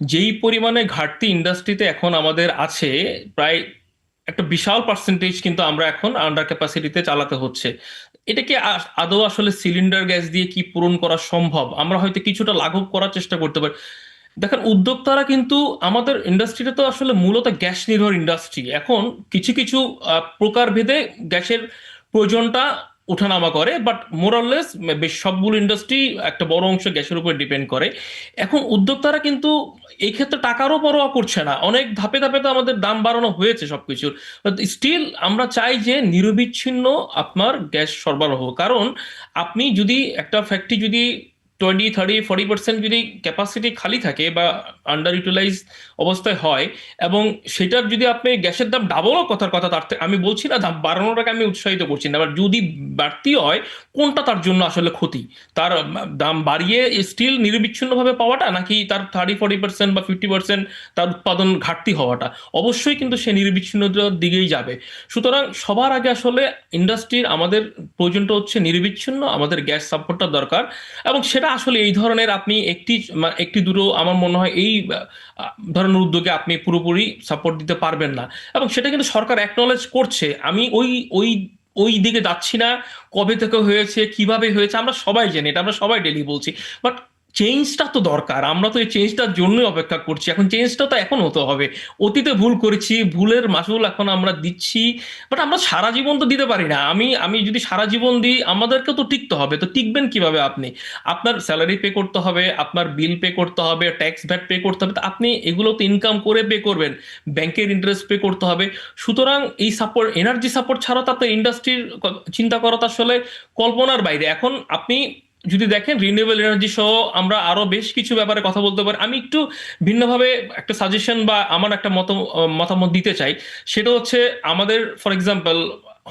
যেই পরিমাণে ঘাটতি ইন্ডাস্ট্রিতে এখন আমাদের আছে, প্রায় একটা বিশাল পার্সেন্টেজ কিন্তু আমরা এখন আন্ডার ক্যাপাসিটিতে চালাতে হচ্ছে। এটা কি আদৌ আসলে সিলিন্ডার গ্যাস দিয়ে কি পূরণ করা সম্ভব? আমরা হয়তো কিছুটা লাঘব করার চেষ্টা করতে পারি। দেখেন, উদ্যোক্তারা কিন্তু, আমাদের ইন্ডাস্ট্রিটা তো আসলে মূলত গ্যাস নির্ভর ইন্ডাস্ট্রি। এখন কিছু কিছু প্রকারভেদে গ্যাসের প্রয়োজনটা ওঠানামা করে, বাট মোরাললেস বেশ সবগুলো ইন্ডাস্ট্রি একটা বড় অংশ গ্যাসের উপর ডিপেন্ড করে। এখন উদ্যোক্তারা কিন্তু এই ক্ষেত্রে টাকারও পরোয়া করছে না। অনেক ধাপে ধাপে তো আমাদের দাম বাড়ানো হয়েছে সবকিছুর, স্টিল আমরা চাই যে নিরবিচ্ছিন্ন আপনার গ্যাস সরবরাহ। কারণ আপনি যদি একটা ফ্যাক্টরি যদি 20, 30, 40% যদি ক্যাপাসিটি খালি থাকে বা আন্ডার ইউটিলাইজ অবস্থায় হয়, এবং সেটার যদি আপনি গ্যাসের দাম ডাবলও, কথার কথা, আমি বলছি না দাম বাড়ানোটাকে আমি উৎসাহিত করছি না, আবার যদি বাড়তি হয় কোনটা তার জন্য আসলে ক্ষতি? তার দাম বাড়িয়ে স্টিল নিরবিচ্ছিন্নভাবে পাওয়াটা, নাকি তার 30, 40% বা 50% তার উৎপাদন ঘাটতি হওয়াটা? অবশ্যই কিন্তু সে নিরবিচ্ছিন্নতার দিকেই যাবে। সুতরাং সবার আগে আসলে ইন্ডাস্ট্রির আমাদের প্রয়োজনটা হচ্ছে নিরবিচ্ছিন্ন, আমাদের গ্যাস সাপোর্টটা দরকার। এবং সেটা আসলে এই ধরনের আপনি একটি দুটো, আমার মনে হয় এই ধরনের উদ্যোগে আপনি পুরোপুরি সাপোর্ট দিতে পারবেন না। এবং সেটা কিন্তু সরকার অ্যাকনলেজ করছে। আমি ওই ওই ওই দিকে যাচ্ছি না। কবে থেকে হয়েছে, কিভাবে হয়েছে, আমরা সবাই জানি, এটা আমরা সবাই ডেলি বলছি। বাট চেঞ্জটা তো দরকার, আমরা তো এই চেঞ্জটার জন্যই অপেক্ষা করছি। এখন চেঞ্জটা তো এখন হতে হবে। অতীতে ভুল করেছি, ভুলের মাসুল এখন আমরা দিচ্ছি। বাট আমরা সারা জীবন তো দিতে পারি না। আমি আমি যদি সারা জীবন দিই, আমাদেরকে তো টিকতে হবে। তো টিকবেন কিভাবে আপনি? আপনার স্যালারি পে করতে হবে, আপনার বিল পে করতে হবে, ট্যাক্স ভ্যাট পে করতে হবে। তো আপনি এগুলো তো ইনকাম করে পে করবেন, ব্যাংকের ইন্টারেস্ট পে করতে হবে। সুতরাং এই সাপোর্ট, এনার্জি সাপোর্ট ছাড়া তো আপনার ইন্ডাস্ট্রির চিন্তা করা তো আসলে কল্পনার বাইরে। এখন আপনি যদি দেখেন রিনিউয়েবল এনার্জি সহ আমরা আরো বেশ কিছু ব্যাপারে কথা বলতে পারি। আমি একটু ভিন্নভাবে একটা সাজেশন বা আমার একটা মতামত দিতে চাই। সেটা হচ্ছে, আমাদের ফর এক্সাম্পল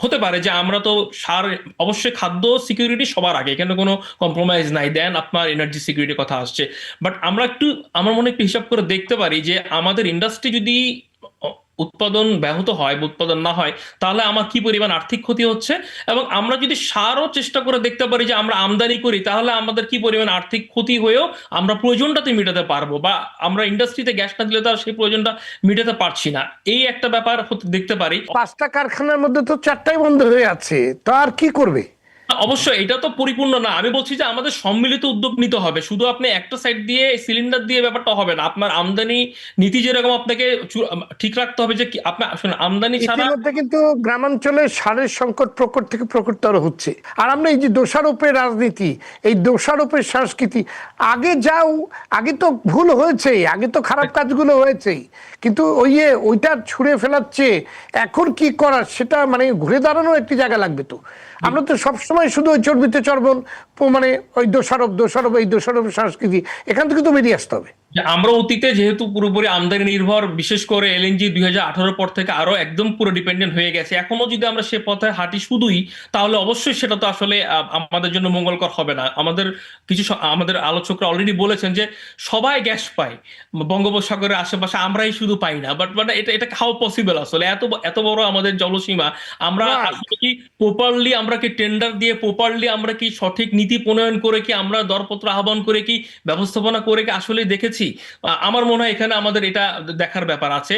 হতে পারে যে আমরা তো সার, অবশ্যই খাদ্য সিকিউরিটি সবার আগে, এখানে কোনো কম্প্রোমাইজ নাই, দেন আপনার এনার্জি সিকিউরিটির কথা আসছে। বাট আমরা একটু, আমার মনে একটু হিসাব করে দেখতে পারি যে আমাদের ইন্ডাস্ট্রি যদি উৎপাদন ব্যাহত হয় বা উৎপাদন না হয়, তাহলে আমার কি পরিমাণ আর্থিক ক্ষতি হচ্ছে। এবং আমরা যদি সারও চেষ্টা করে দেখতে পারি যে আমরা আমদানি করি, তাহলে আমাদের কি পরিমাণ আর্থিক ক্ষতি হয়েও আমরা প্রয়োজনটাতে মেটাতে পারবো, বা আমরা ইন্ডাস্ট্রিতে গ্যাস না দিলে তার সেই প্রয়োজনটা মেটাতে পারছি না। এই একটা ব্যাপার দেখতে পারি। 5টা কারখানার মধ্যে তো 4টাই বন্ধ হয়ে আছে, তো আর কি করবে? অবশ্যই এটা তো পরিপূর্ণ না। আমি বলছি যে আমাদের সম্মিলিত উদ্যোগ নিতে হবে। শুধু আপনি একটা সাইড দিয়ে সিলিন্ডার দিয়ে ব্যাপারটা হবে না। আপনার আমদানি নীতি যেরকম আপনাকে ঠিক রাখতে হবে, যে আপনার আসলে আমদানি ছাড়া। ইতিমধ্যে কিন্তু গ্রামাঞ্চলে সারের সংকট প্রকট থেকে প্রকটতর হচ্ছে। আর আমরা এই যে দোষারোপের রাজনীতি, এই দোষারোপের সংস্কৃতি, আগে যাও, আগে তো ভুল হয়েছেই, আগে তো খারাপ কাজগুলো হয়েছেই, কিন্তু ওইটা ছুঁড়ে ফেলাচ্ছে। এখন কি করার সেটা মানে ঘুরে দাঁড়ানোর একটি জায়গা লাগবে। তো আমরা তো সবসময় শুধু ওই চর্বিতে চর্বণ, মানে ওই দোষারোপ দোষারোপ, এই দোষারোপ সংস্কৃতি, এখান থেকে তো বেরিয়ে আসতে হবে। যে আমরা অতীতে যেহেতু পুরোপুরি আমদানি নির্ভর, বিশেষ করে এলএনজি 2018 পর থেকে আরো একদম পুরো ডিপেন্ডেন্ট হয়ে গেছে, এখনো যদি আমরা সে পথে হাঁটি শুধুই, তাহলে অবশ্যই সেটা তো আসলে আমাদের জন্য মঙ্গলকর হবে না। আমাদের আলোচকরা অলরেডি বলেছেন যে সবাই গ্যাস পায় বঙ্গোপসাগরের আশেপাশে, আমরাই শুধু পাই না। বাট মানে এটা এটা হাউ পসিবল? আসলে এত এত বড় আমাদের জলসীমা, আমরা রাইট। আসলে কি প্রপারলি, আমরা কি টেন্ডার দিয়ে প্রপারলি, আমরা কি সঠিক নীতি প্রণয়ন করে, কি আমরা দরপত্র আহ্বান করে, কি ব্যবস্থাপনা করে কি আসলে দেখেছি? আমার মনে হয় এখানে আমাদের এটা দেখার ব্যাপার আছে।